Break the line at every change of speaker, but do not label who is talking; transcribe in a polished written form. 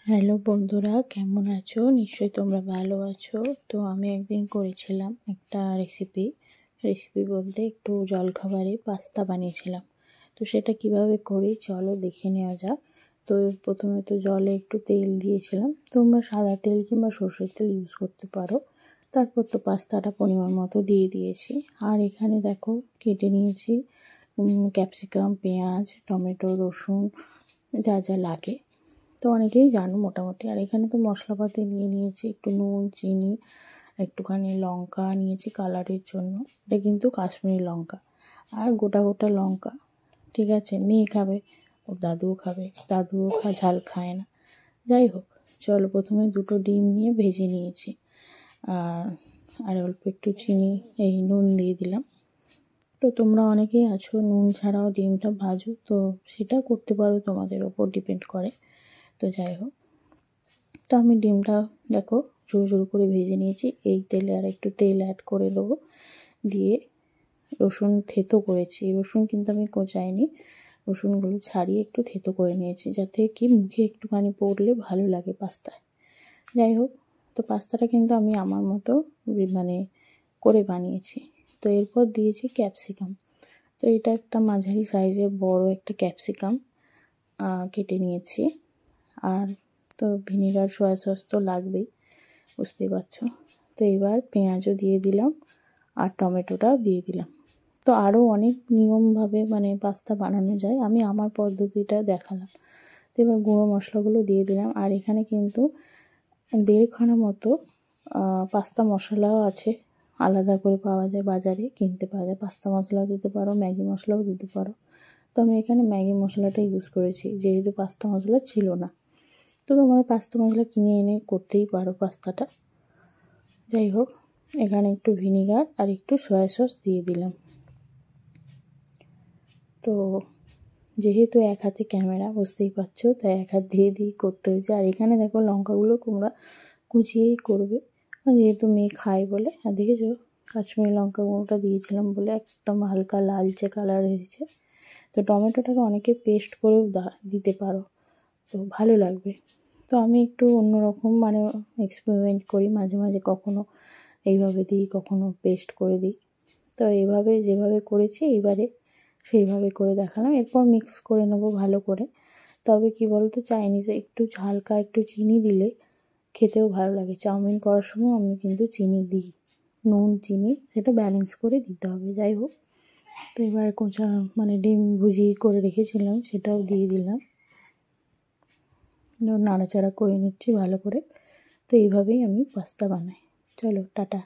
Hello বন্ধুরা, কেমন আছো? নিশ্চয়ই তোমরা ভালো আছো। তো আমি একদিন করেছিলাম একটা রেসিপি বলতে একটু জলখাবারে পাস্তা বানিয়েছিলাম। তো সেটা কিভাবে করি চলো দেখে নেওয়া যাক। তো প্রথমে তো জলে একটু তেল দিয়েছিলাম, তোমরা সাদা তেল কিংবা সরষের তেল ইউজ করতে পারো। তারপর তো পাস্তাটা পরিমাণ মতো দিয়ে দিয়েছি। আর এখানে দেখো কেটে নিয়েছি ক্যাপসিকাম, পেঁয়াজ, টমেটো, রসুন, যা যা লাগে তো অনেকেই জানো মোটামুটি। আর এখানে তো মশলাপাতি নিয়েছি একটু নুন, চিনি, একটুখানি লঙ্কা নিয়েছি কালারের জন্য। এটা কিন্তু কাশ্মীরি লঙ্কা। আর গোটা গোটা লঙ্কা, ঠিক আছে। মেয়ে খাবে, ওর দাদুও খাবে, ঝাল খায় না। যাই হোক, চলো প্রথমে দুটো ডিম নিয়ে ভেজে নিয়েছি। আর অল্প একটু চিনি, নুন দিয়ে দিলাম। তো তোমরা অনেকেই আছো নুন ছাড়াও ডিমটা ভাজো, তো সেটা করতে পারো, তোমাদের ওপর ডিপেন্ড করে। তো যাই হোক, তো আমি ডিমটা দেখো ঝুরঝুর করে ভেজে নিয়েছি। এই তেলে আর একটু তেল অ্যাড করে দেবো, দিয়ে রসুন থেতো করেছি। রসুন কিন্তু আমি কোচাইনি, রসুনগুলো ছাড়িয়ে একটু থেতো করে নিয়েছি, যাতে কি মুখে একটুখানি পড়লে ভালো লাগে পাস্তায়। যাই হোক, তো পাস্তাটা কিন্তু আমি আমার মতো করে বানিয়েছি। তো এরপর দিয়েছি ক্যাপসিকাম। তো এটা একটা মাঝারি সাইজের বড় একটা ক্যাপসিকাম কেটে নিয়েছি। আর তো ভিনিগার, সয়া সস তো লাগবেই, বুঝতেই পারছো। তো এবার পেঁয়াজও দিয়ে দিলাম আর টমেটোটাও দিয়ে দিলাম। তো আরও অনেক নিয়মভাবে পাস্তা বানানো যায়, আমি আমার পদ্ধতিটা দেখালাম। তো এবার গুঁড়ো মশলাগুলো দিয়ে দিলাম। আর এখানে কিন্তু 1.5 খানা মতো পাস্তা মশলাও আছে, আলাদা করে পাওয়া যায় বাজারে, কিনতে পাওয়া যায়। পাস্তা মশলাও দিতে পারো, ম্যাগি মশলাও দিতে পারো। তো আমি এখানে ম্যাগি মশলাটা ইউজ করেছি, যেহেতু পাস্তা মশলা ছিল না। তো তোমরা পাস্তা মশলা কিনে এনে করতেই পারো পাস্তাটা। যাই হোক, এখানে একটু ভিনিগার আর একটু সয়া সস দিয়ে দিলাম। তো যেহেতু এক হাতে ক্যামেরা, বুঝতেই পারছো, তাই এক হাত দিয়ে করতে হয়েছে। আর এখানে দেখো লঙ্কাগুলো তোমরা কুচিয়েই করবে, যেহেতু মেয়ে খায় বলে। আর দেখেছো কাশ্মীরি লঙ্কা গুঁড়োটা দিয়েছিলাম বলে একদম হালকা লালচে কালার হয়েছে। তো টমেটোটাকে অনেকে পেস্ট করেও দিতে পারো, তো ভালো লাগবে। তো আমি একটু অন্যরকম এক্সপেরিমেন্ট করি মাঝে মাঝে, কখনো এইভাবে দিই, কখনো পেস্ট করে দিই। তো এইভাবে যেভাবে করেছি এবারে সেইভাবে করে দেখালাম। এরপর মিক্স করে নেবো ভালো করে। তবে কি বলতো, চাইনিজে একটু হালকা একটু চিনি দিলে খেতেও ভালো লাগে। চাউমিন করার সময় আমি কিন্তু চিনি দিই, নুন চিনি সেটা ব্যালেন্স করে দিতে হবে। যাই হোক, তো এবার ডিম ভুজি করে রেখেছিলাম সেটাও দিয়ে দিলাম, নাড়াচাড়া করে নিচ্ছি ভালো করে। তো এইভাবেই আমি পাস্তা বানাই। চলো টাটা।